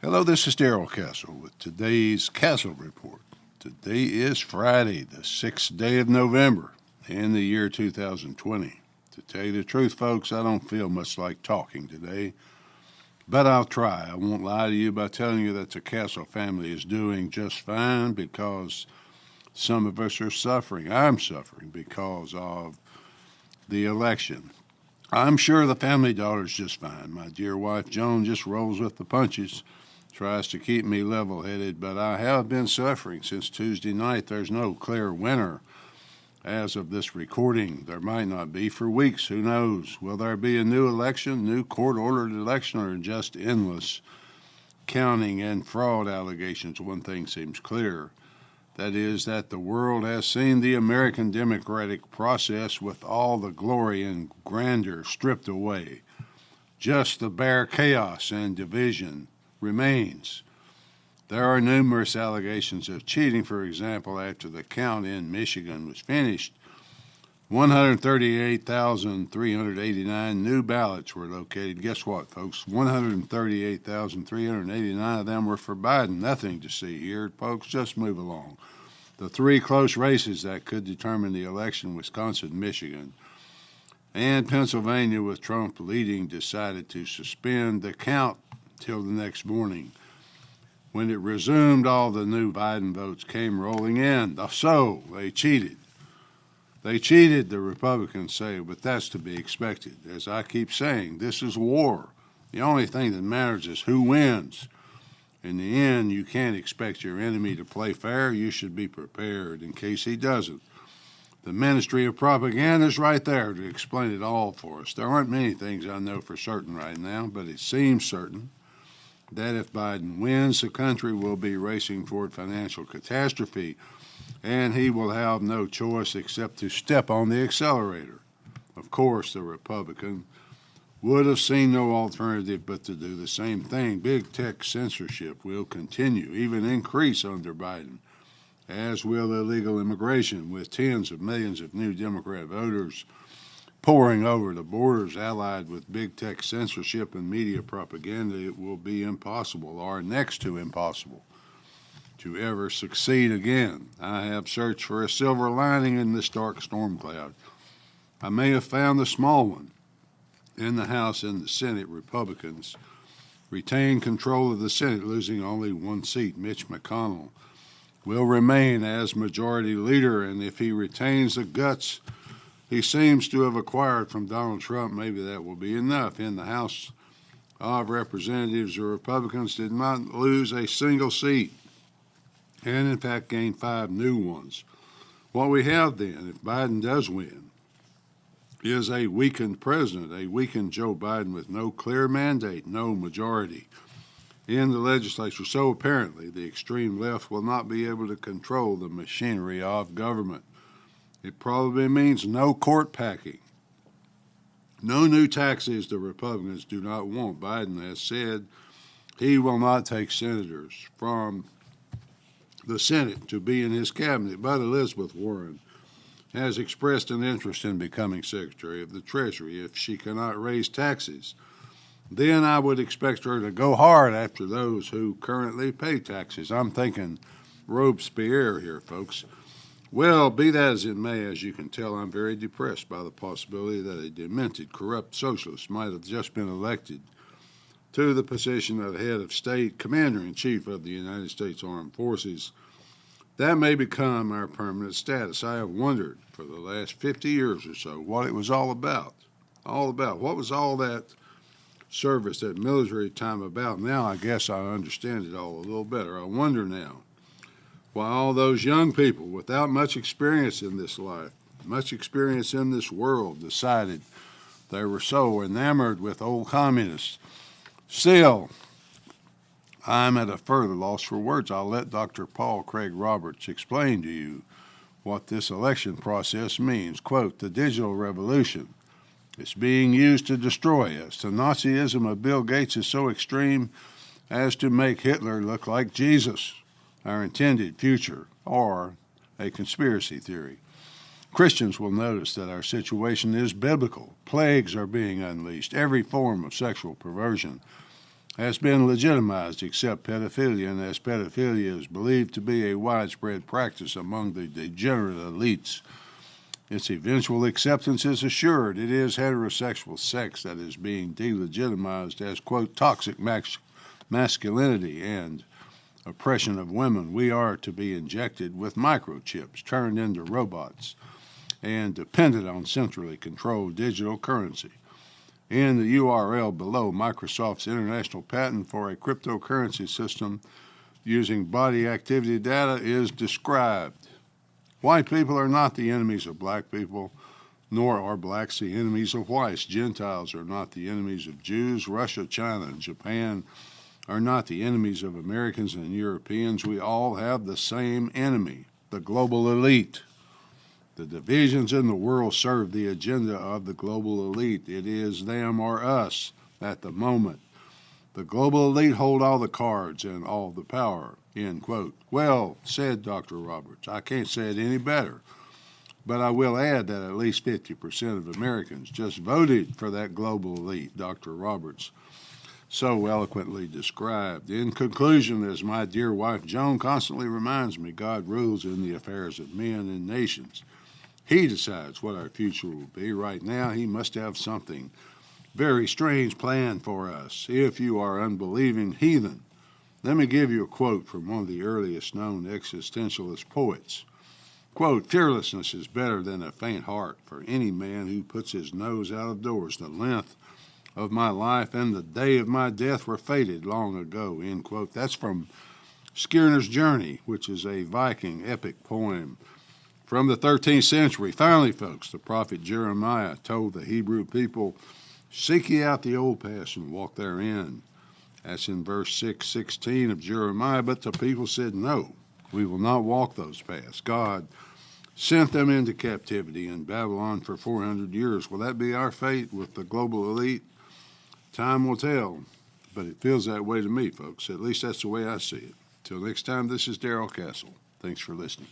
Hello, this is Darrell Castle with today's Castle Report. Today is Friday, the 6th day of November in the year 2020. To tell you the truth, folks, I don't feel much like talking today, but I'll try. I won't lie to you by telling you that the Castle family is doing just fine because some of us are suffering. I'm suffering because of the election. I'm sure the family daughter's just fine. My dear wife, Joan, just rolls with the punches, tries to keep me level-headed, but I have been suffering since Tuesday night. There's no clear winner as of this recording. There might not be for weeks. Who knows? Will there be a new election, new court-ordered election, or just endless counting and fraud allegations? One thing seems clear. That is that the world has seen the American democratic process with all the glory and grandeur stripped away. Just the bare chaos and division remains. There are numerous allegations of cheating. For example, after the count in Michigan was finished, 138,389 new ballots were located. Guess what, folks? 138,389 of them were for Biden. Nothing to see here, folks. Just move along. The three close races that could determine the election, Wisconsin, Michigan, and Pennsylvania, with Trump leading, decided to suspend the count till the next morning. When it resumed, all the new Biden votes came rolling in. So they cheated. They cheated, the Republicans say, but that's to be expected. As I keep saying, this is war. The only thing that matters is who wins. In the end, you can't expect your enemy to play fair. You should be prepared in case he doesn't. The Ministry of Propaganda is right there to explain it all for us. There aren't many things I know for certain right now, but it seems certain that if Biden wins, the country will be racing toward financial catastrophe, and he will have no choice except to step on the accelerator. Of course, the Republican would have seen no alternative but to do the same thing. Big tech censorship will continue, even increase under Biden, as will illegal immigration, with tens of millions of new Democrat voters pouring over the borders. Allied with big tech censorship and media propaganda, it will be impossible, or next to impossible, to ever succeed again. I have searched for a silver lining in this dark storm cloud. I may have found the small one. In the House and the Senate, Republicans retain control of the Senate, losing only one seat. Mitch McConnell will remain as majority leader, and if he retains the guts he seems to have acquired from Donald Trump, maybe that will be enough. In the House of Representatives, the Republicans did not lose a single seat, and in fact gained 5 new ones. What we have then, if Biden does win, is a weakened president, a weakened Joe Biden with no clear mandate, no majority in the legislature. So apparently the extreme left will not be able to control the machinery of government. It probably means no court packing, no new taxes the Republicans do not want. Biden has said he will not take senators from the Senate to be in his cabinet, but Elizabeth Warren has expressed an interest in becoming Secretary of the Treasury. If she cannot raise taxes, then I would expect her to go hard after those who currently pay taxes. I'm thinking Robespierre here, folks. Well, be that as it may, as you can tell, I'm very depressed by the possibility that a demented, corrupt socialist might have just been elected to the position of head of state, commander-in-chief of the United States Armed Forces. That may become our permanent status. I have wondered for the last 50 years or so what it was all about. What was all that service, that military time about? Now I guess I understand it all a little better. I wonder now why all those young people without much experience in this life, much experience in this world, decided they were so enamored with old communists. Still, I'm at a further loss for words. I'll let Dr. Paul Craig Roberts explain to you what this election process means. Quote, the digital revolution is being used to destroy us. The Nazism of Bill Gates is so extreme as to make Hitler look like Jesus, our intended future, or a conspiracy theory. Christians will notice that our situation is biblical. Plagues are being unleashed, every form of sexual perversion has been legitimized except pedophilia, and as pedophilia is believed to be a widespread practice among the degenerate elites, its eventual acceptance is assured. It is heterosexual sex that is being delegitimized as, quote, toxic masculinity and oppression of women. We are to be injected with microchips, turned into robots, and dependent on centrally controlled digital currency. In the URL below, Microsoft's international patent for a cryptocurrency system using body activity data is described. White people are not the enemies of black people, nor are blacks the enemies of whites. Gentiles are not the enemies of Jews. Russia, China, and Japan are not the enemies of Americans and Europeans. We all have the same enemy, the global elite. The divisions in the world serve the agenda of the global elite. It is them or us at the moment. The global elite hold all the cards and all the power, end quote. Well said, Dr. Roberts. I can't say it any better. But I will add that at least 50% of Americans just voted for that global elite, Dr. Roberts so eloquently described. In conclusion, as my dear wife Joan constantly reminds me, God rules in the affairs of men and nations. He decides what our future will be. Right now, he must have something very strange planned for us. If you are unbelieving heathen, let me give you a quote from one of the earliest known existentialist poets. Quote, fearlessness is better than a faint heart for any man who puts his nose out of doors. The length of my life and the day of my death were fated long ago, end quote. That's from Skirner's Journey, which is a Viking epic poem from the 13th century. Finally, folks, the prophet Jeremiah told the Hebrew people, seek ye out the old paths and walk therein. That's in verse 6:16 of Jeremiah. But the people said, no, we will not walk those paths. God sent them into captivity in Babylon for 400 years. Will that be our fate with the global elite? Time will tell, but it feels that way to me, folks. At least that's the way I see it. Till next time, this is Darrell Castle. Thanks for listening.